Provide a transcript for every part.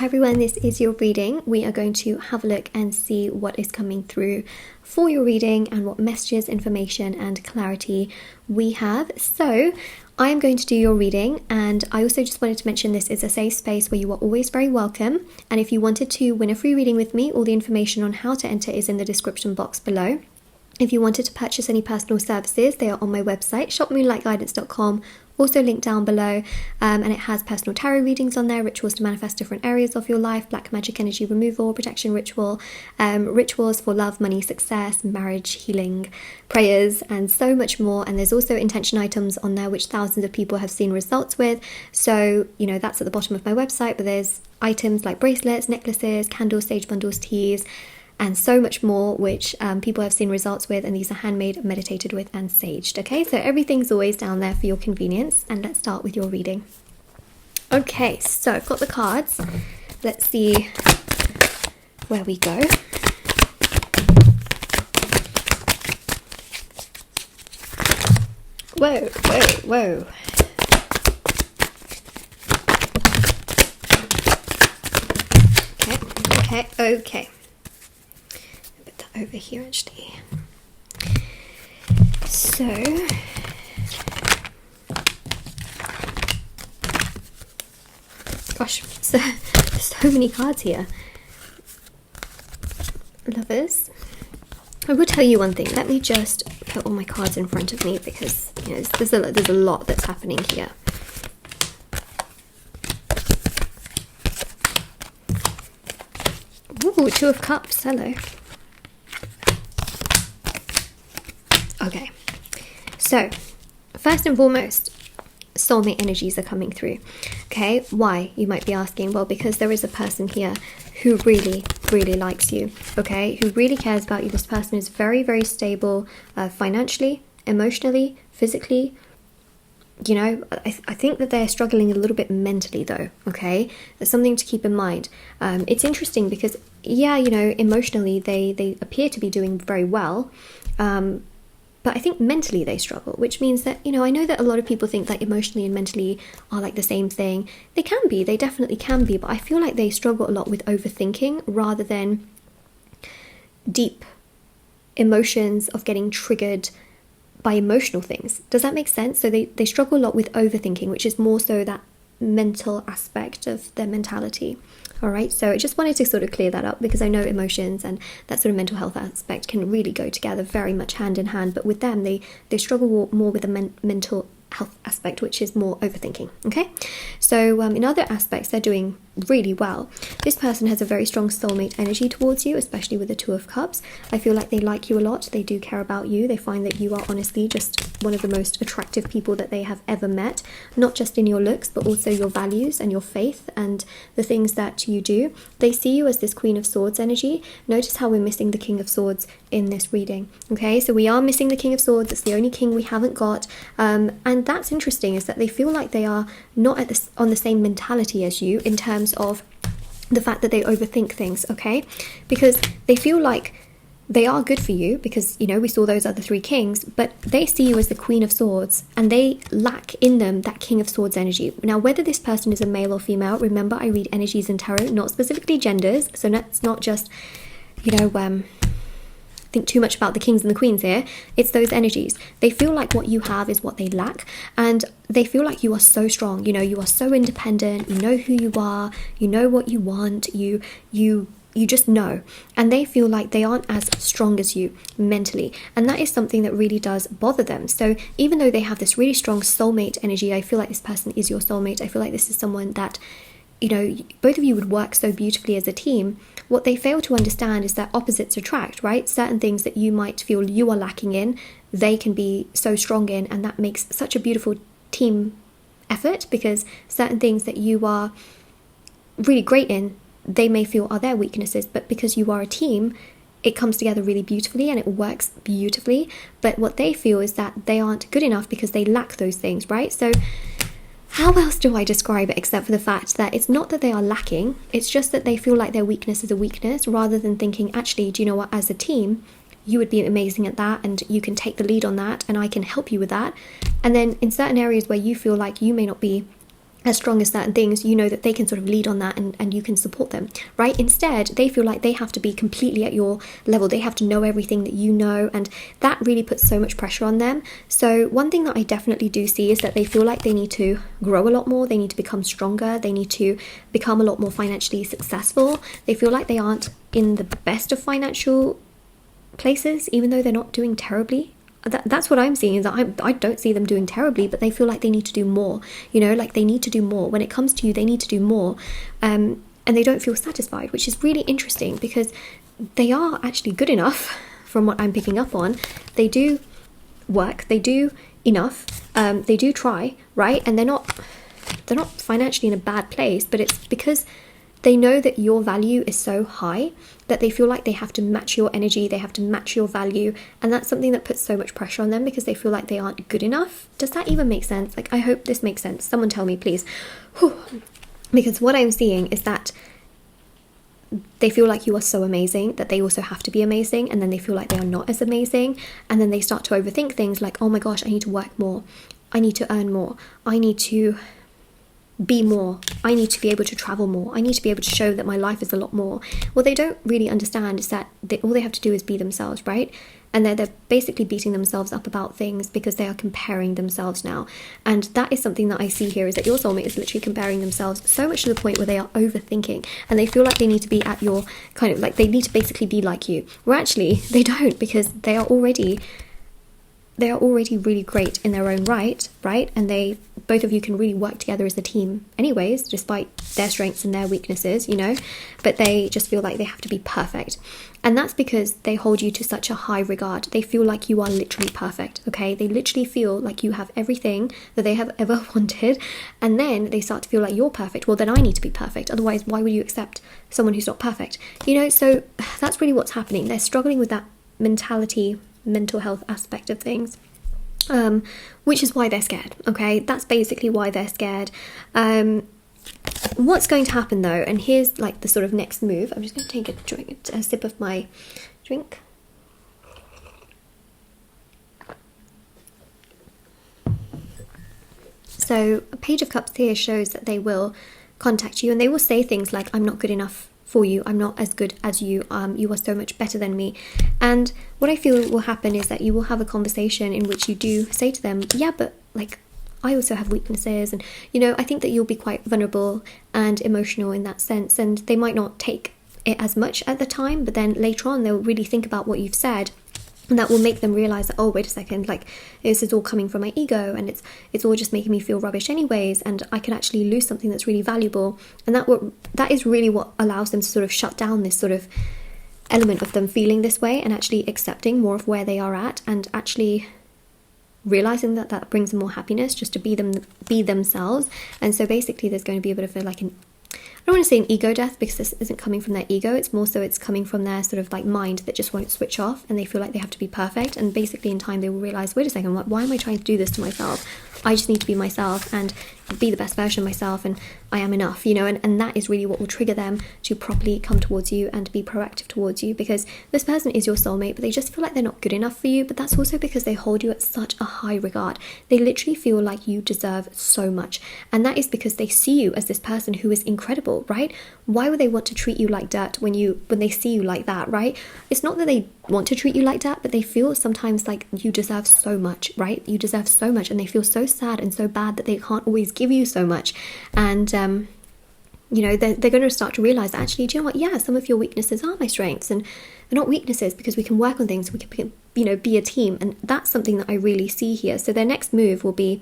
Hi everyone, this is your reading. We are going to have a look and see what is coming through for your reading and what messages, information and clarity we have. So I am going to do your reading, and I also just wanted to mention this is a safe space where you are always very welcome, and if you wanted to win a free reading with me, all the information on how to enter is in the description box below. If you wanted to purchase any personal services, they are on my website, shopmoonlightguidance.com, also linked down below, and it has personal tarot readings on there, rituals to manifest different areas of your life, black magic energy removal, protection ritual, rituals for love, money, success, marriage, healing, prayers, and so much more. And there's also intention items on there which thousands of people have seen results with, so you know that's at the bottom of my website. But there's items like bracelets, necklaces, candles, sage bundles, teas, and so much more which people have seen results with, and these are handmade, meditated with and saged. Okay, so everything's always down there for your convenience, and let's start with your reading. Okay, so I've got the cards. Let's see where we go. Whoa, whoa, whoa. Okay. Over here actually. So gosh, so many cards here. Lovers. I will tell you one thing. Let me just put all my cards in front of me because you know there's a lot that's happening here. Ooh, Two of Cups. Hello. Okay, so first and foremost, soulmate energies are coming through. Okay, why, you might be asking? Well, because there is a person here who really likes you, okay, who really cares about you. This person is very, very stable financially, emotionally, physically. You know, I think that they're struggling a little bit mentally though, okay? There's something to keep in mind. It's interesting because, yeah, you know, emotionally they appear to be doing very well, but I think mentally they struggle, which means that, you know, I know that a lot of people think that emotionally and mentally are like the same thing. They can be, they definitely can be, but I feel like they struggle a lot with overthinking rather than deep emotions of getting triggered by emotional things. Does that make sense? So they struggle a lot with overthinking, which is more so that mental aspect of their mentality. All right, so I just wanted to sort of clear that up because I know emotions and that sort of mental health aspect can really go together very much hand in hand, but with them they struggle more with the mental health aspect, which is more overthinking. Okay, so in other aspects they're doing really well. This person has a very strong soulmate energy towards you, especially with the Two of Cups. I feel like they like you a lot, they do care about you, they find that you are honestly just one of the most attractive people that they have ever met, not just in your looks but also your values and your faith and the things that you do. They see you as this Queen of Swords energy. Notice how we're missing the King of Swords in this reading. Okay, so we are missing the King of Swords. It's the only king we haven't got, and that's interesting, is that they feel like they are not on the same mentality as you in terms of the fact that they overthink things, okay? Because they feel like they are good for you because, you know, we saw those other three kings, but they see you as the Queen of Swords and they lack in them that King of Swords energy. Now, whether this person is a male or female, remember I read energies in tarot, not specifically genders, so that's not just, you know, think too much about the kings and the queens here. It's those energies. They feel like what you have is what they lack, and they feel like you are so strong. You know, you are so independent, you know who you are, you know what you want, you just know, and they feel like they aren't as strong as you mentally, and that is something that really does bother them. So even though they have this really strong soulmate energy, I feel like this person is your soulmate. I feel like this is someone that, you know, both of you would work so beautifully as a team. What they fail to understand is that opposites attract, right? Certain things that you might feel you are lacking in, they can be so strong in, and that makes such a beautiful team effort, because certain things that you are really great in, they may feel are their weaknesses, but because you are a team, it comes together really beautifully and it works beautifully. But what they feel is that they aren't good enough because they lack those things, right? So how else do I describe it except for the fact that it's not that they are lacking, it's just that they feel like their weakness is a weakness, rather than thinking, actually, do you know what, as a team, you would be amazing at that and you can take the lead on that and I can help you with that. And then in certain areas where you feel like you may not be as strong as certain things, you know that they can sort of lead on that, and you can support them, right? Instead, they feel like they have to be completely at your level. They have to know everything that you know, and that really puts so much pressure on them. So one thing that I definitely do see is that they feel like they need to grow a lot more. They need to become stronger. They need to become a lot more financially successful. They feel like they aren't in the best of financial places, even though they're not doing terribly. That's what I'm seeing, is that I don't see them doing terribly, but they feel like they need to do more, you know, like they need to do more. When it comes to you, they need to do more, and they don't feel satisfied, which is really interesting, because they are actually good enough from what I'm picking up on. They do work, they do enough, they do try, right? And they're not financially in a bad place, but it's because they know that your value is so high that they feel like they have to match your energy, they have to match your value, and that's something that puts so much pressure on them, because they feel like they aren't good enough. Does that even make sense? Like, I hope this makes sense. Someone tell me, please. Whew. Because what I'm seeing is that they feel like you are so amazing that they also have to be amazing, and then they feel like they are not as amazing, and then they start to overthink things like, oh my gosh, I need to work more, I need to earn more, I need to be more, I need to be able to travel more, I need to be able to show that my life is a lot more. What they don't really understand is that all they have to do is be themselves, right? And they're basically beating themselves up about things because they are comparing themselves now. And that is something that I see here, is that your soulmate is literally comparing themselves so much to the point where they are overthinking, and they feel like they need to be at your kind of, like, they need to basically be like you, where actually they don't, because they are already really great in their own right? And both of you can really work together as a team anyways, despite their strengths and their weaknesses, you know, but they just feel like they have to be perfect. And that's because they hold you to such a high regard. They feel like you are literally perfect, okay? They literally feel like you have everything that they have ever wanted, and then they start to feel like you're perfect. Well, then I need to be perfect. Otherwise, why would you accept someone who's not perfect? You know, so that's really what's happening. They're struggling with that mental health aspect of things, which is why they're scared, okay? That's basically why they're scared. What's going to happen though, and here's like the sort of next move. I'm just going to take a sip of my drink. So a Page of Cups here shows that they will contact you, and they will say things like, I'm not good enough for you, I'm not as good as you, you are so much better than me. And what I feel will happen is that you will have a conversation in which you do say to them, yeah, but like, I also have weaknesses, and you know, I think that you'll be quite vulnerable and emotional in that sense, and they might not take it as much at the time, but then later on they'll really think about what you've said, and that will make them realize that, oh, wait a second, like, this is all coming from my ego, and it's all just making me feel rubbish anyways, and I can actually lose something that's really valuable. And that is really what allows them to sort of shut down this sort of element of them feeling this way, and actually accepting more of where they are at, and actually realizing that that brings them more happiness, just to be themselves. And so basically there's going to be a bit of I don't want to say an ego death, because this isn't coming from their ego, it's more so it's coming from their sort of like mind that just won't switch off, and they feel like they have to be perfect. And basically in time they will realize, wait a second, why am I trying to do this to myself? I just need to be myself and be the best version of myself, and I am enough, you know. And that is really what will trigger them to properly come towards you and be proactive towards you, because this person is your soulmate, but they just feel like they're not good enough for you. But that's also because they hold you at such a high regard. They literally feel like you deserve so much, and that is because they see you as this person who is incredible, right? Why would they want to treat you like dirt when they see you like that, right? It's not that they want to treat you like dirt, but they feel sometimes like you deserve so much, right? You deserve so much, and they feel so sad and so bad that they can't always give you so much. And you know, they're going to start to realize that actually, do you know what, yeah, some of your weaknesses are my strengths, and they're not weaknesses, because we can work on things, we can, you know, be a team. And that's something that I really see here. So their next move will be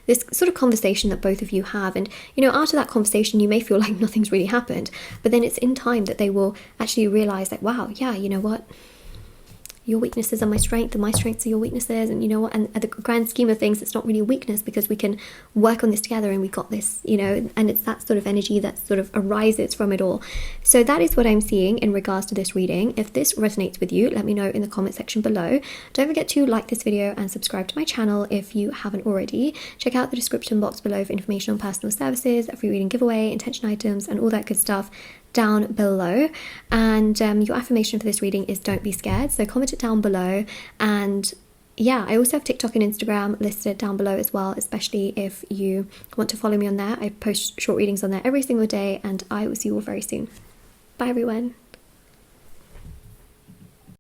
this sort of conversation that both of you have, and you know, after that conversation you may feel like nothing's really happened, but then it's in time that they will actually realize that, wow, yeah, you know what, your weaknesses are my strength, and my strengths are your weaknesses, and you know what, and at the grand scheme of things it's not really a weakness, because we can work on this together, and we got this, you know. And it's that sort of energy that sort of arises from it all. So that is what I'm seeing in regards to this reading. If this resonates with you, let me know in the comment section below. Don't forget to like this video and subscribe to my channel if you haven't already. Check out the description box below for information on personal services, a free reading giveaway, intention items, and all that good stuff down below. And your affirmation for this reading is don't be scared, so comment it down below, and yeah, I also have TikTok and Instagram listed down below as well, especially if you want to follow me on there. I post short readings on there every single day, and I will see you all very soon. Bye everyone.